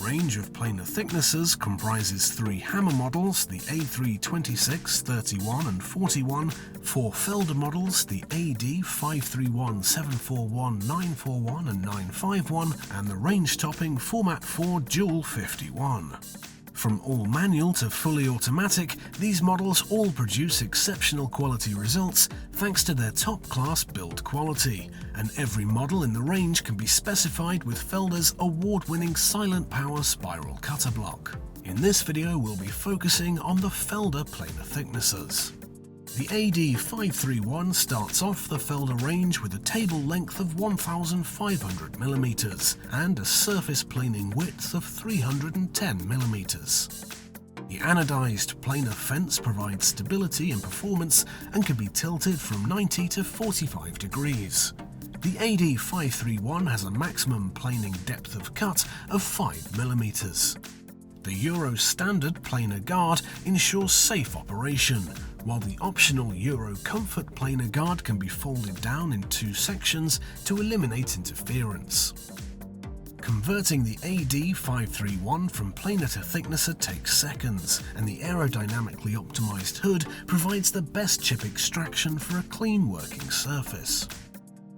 range of planar thicknesses comprises 3 hammer models, the A3 26, 31 and 41, 4 Felder models, the AD 531, 741, 941 and 951, and the range-topping Format 4 Dual 51. From all manual to fully automatic, these models all produce exceptional quality results thanks to their top-class build quality, and every model in the range can be specified with Felder's award-winning silent power spiral Cutterblock. In this video we'll be focusing on the Felder planar thicknesses. The AD531 starts off the Felder range with a table length of 1,500mm and a surface planing width of 310mm. The Anodised planar fence provides stability and performance and can be tilted from 90 to 45 degrees. The AD531 has a maximum planing depth of cut of 5mm. The Euro standard planar guard ensures safe operation, while the optional Euro Comfort planar guard can be folded down in 2 sections to eliminate interference. Converting the AD531 from planar to thicknesser takes seconds, and the aerodynamically optimized hood provides the best chip extraction for a clean working surface.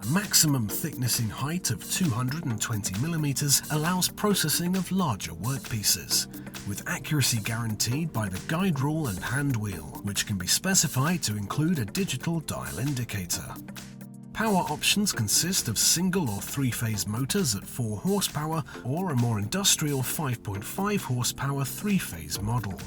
A maximum thicknessing height of 220mm allows processing of larger workpieces, with accuracy guaranteed by the guide rule and hand wheel, which can be specified to include a digital dial indicator. Power options consist of single or 3-phase motors at 4 horsepower or a more industrial 5.5 horsepower 3-phase model.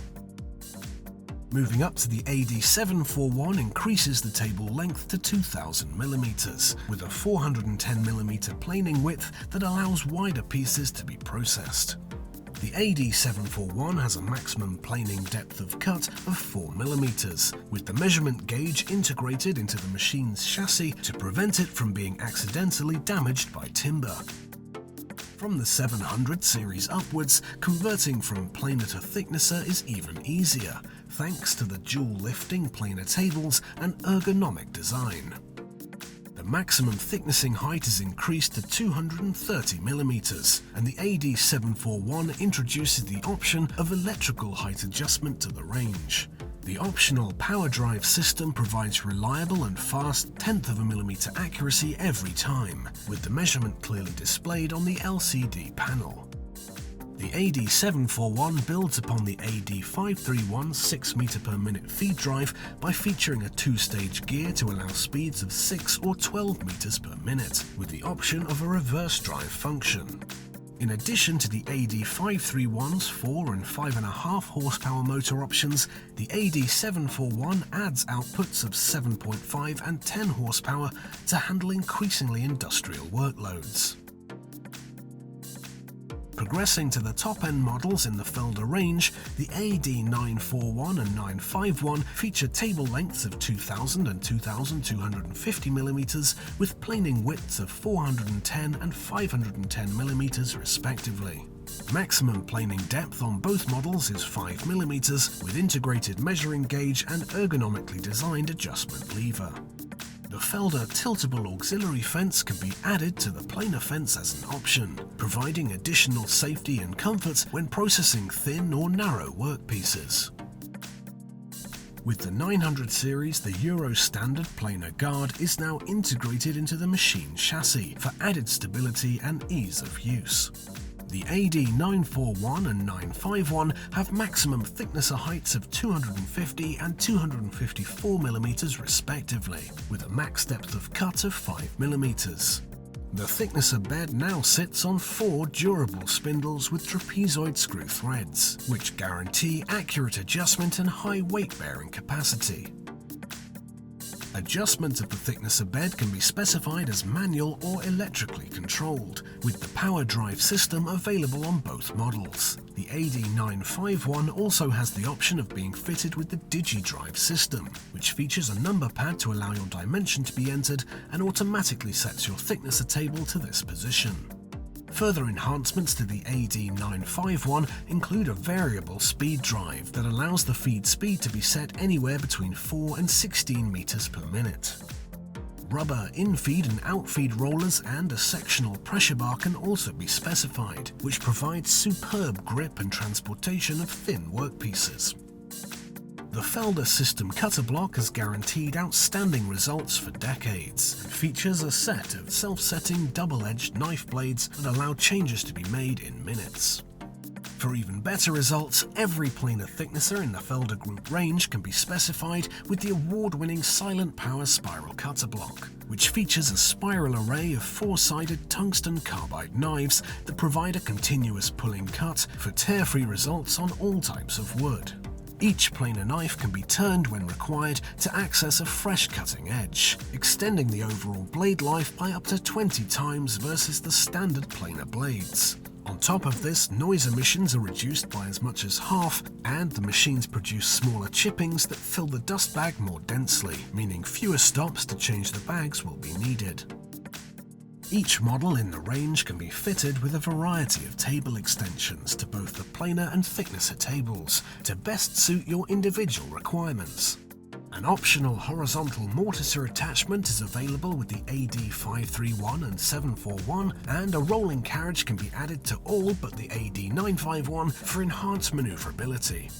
Moving up to the AD741 increases the table length to 2,000mm, with a 410mm planing width that allows wider pieces to be processed. The AD741 has a maximum planing depth of cut of 4mm, with the measurement gauge integrated into the machine's chassis to prevent it from being accidentally damaged by timber. From the 700 series upwards, converting from planar to thicknesser is even easier, thanks to the dual lifting planar tables and ergonomic design. The maximum thicknessing height is increased to 230mm, and the AD741 introduces the option of electrical height adjustment to the range. The optional power drive system provides reliable and fast 1/10 of a millimeter accuracy every time, with the measurement clearly displayed on the LCD panel. The AD741 builds upon the AD531 6m/min feed drive by featuring a 2-stage gear to allow speeds of 6 or 12 m/min, with the option of a reverse drive function. In addition to the AD531's 4 and 5.5 horsepower motor options, the AD741 adds outputs of 7.5 and 10 horsepower to handle increasingly industrial workloads. Progressing to the top-end models in the Felder range, the AD941 and 951 feature table lengths of 2,000 and 2,250mm with planing widths of 410 and 510mm respectively. Maximum planing depth on both models is 5mm with integrated measuring gauge and ergonomically designed adjustment lever. The Felder tiltable auxiliary fence can be added to the planar fence as an option, providing additional safety and comfort when processing thin or narrow workpieces. With the 900 series, the Euro standard planar guard is now integrated into the machine chassis for added stability and ease of use. The AD941 and 951 have maximum thicknesser heights of 250 and 254mm respectively, with a max depth of cut of 5mm. The thicknesser bed now sits on 4 durable spindles with trapezoid screw threads, which guarantee accurate adjustment and high weight-bearing capacity. Adjustment of the thicknesser bed can be specified as manual or electrically controlled, with the power drive system available on both models. The AD951 also has the option of being fitted with the DigiDrive system, which features a number pad to allow your dimension to be entered and automatically sets your thicknesser table to this position. Further enhancements to the AD951 include a variable speed drive that allows the feed speed to be set anywhere between 4 and 16 meters per minute. Rubber infeed and outfeed rollers and a sectional pressure bar can also be specified, which provides superb grip and transportation of thin workpieces. The Felder system Cutterblock has guaranteed outstanding results for decades. It features a set of self-setting double-edged knife blades that allow changes to be made in minutes. For even better results, every planer thicknesser in the Felder Group range can be specified with the award-winning Silent Power Spiral Cutterblock, which features a spiral array of four-sided tungsten carbide knives that provide a continuous pulling cut for tear-free results on all types of wood. Each planer knife can be turned when required to access a fresh cutting edge, extending the overall blade life by up to 20 times versus the standard planer blades. On top of this, noise emissions are reduced by as much as half, and the machines produce smaller chippings that fill the dust bag more densely, meaning fewer stops to change the bags will be needed. Each model in the range can be fitted with a variety of table extensions to both the planer and thicknesser tables to best suit your individual requirements. An optional horizontal mortiser attachment is available with the AD531 and 741, and a rolling carriage can be added to all but the AD951 for enhanced maneuverability.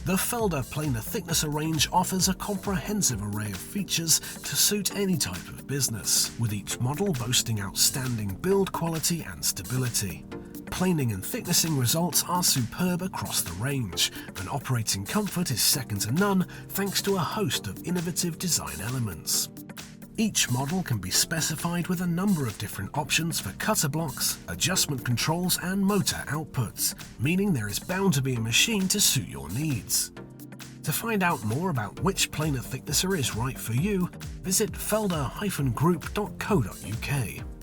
The Felder planer thicknesser range offers a comprehensive array of features to suit any type of business, with each model boasting outstanding build quality and stability. Planing and thicknessing results are superb across the range, and operating comfort is second to none thanks to a host of innovative design elements. Each model can be specified with a number of different options for cutter blocks, adjustment controls and motor outputs, meaning there is bound to be a machine to suit your needs. To find out more about which planer thicknesser is right for you, visit felder-group.co.uk.